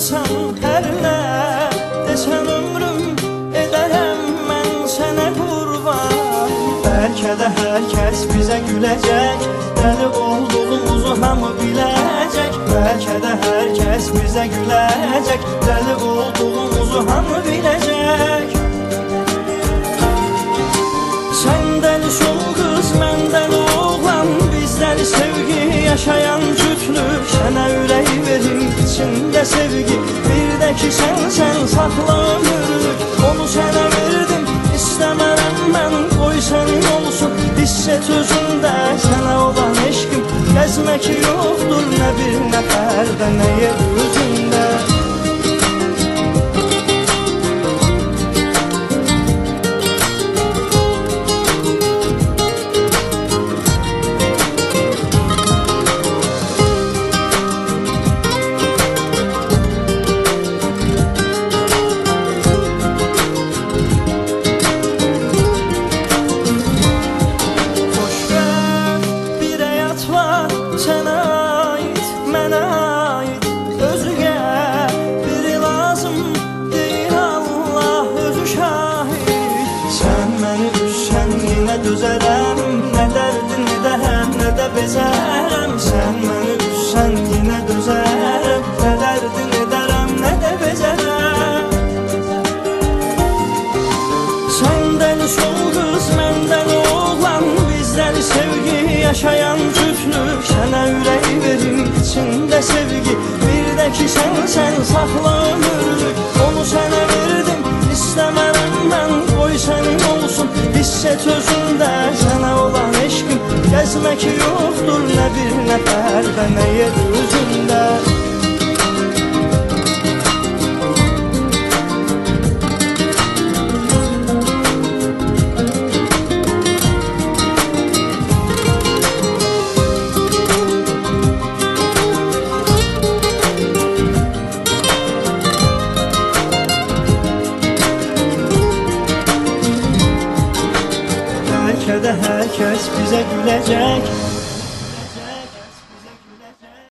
olsan hər nə desən ömrüm edərəm mən sənə qurban. Bəlkə də hər kəs bizə güləcək, dəli olduğumuzu hamı biləcək. Bəlkə də hər kəs bizə güləcək, dəli olduğumuzu hamı biləcək. Sən dəli ol qız, mən dəli oğlan, bizləri sevgi yaşayan cütlük. Sənə ürək verim, içində sevgi, bir də ki sən saxla ömürlük. Onu sənə verdim, istəmərəm mən, qoy sənin olsun. Hiss et özündə sənə olan eşqim, gəzmək yoxdur nə bir nəfərdə, nə yer üzündə. Sənə ait, mənə ait, özüyə biri lazım deyil, Allah özü şahid. Sən məni üzsən yenə dözərəm, nə dərdini də həm nə də bezərəm. Sən məni üzsən yenə dözərəm, nə dərdini dərəm nə də bezərəm. Sən dəli ol qız, mən dəli oğlan, bizləri sevgi yaşayan cütlük. Sənə ürək verim, içində sevgi, bir də ki sən saxla ömürlük. Onu sənə verdim, istəmərəm mən, qoy sənin olsun. Hiss et özündə sənə olan eşqim, gəzmək yoxdur nə bir nəfərdə, nə yer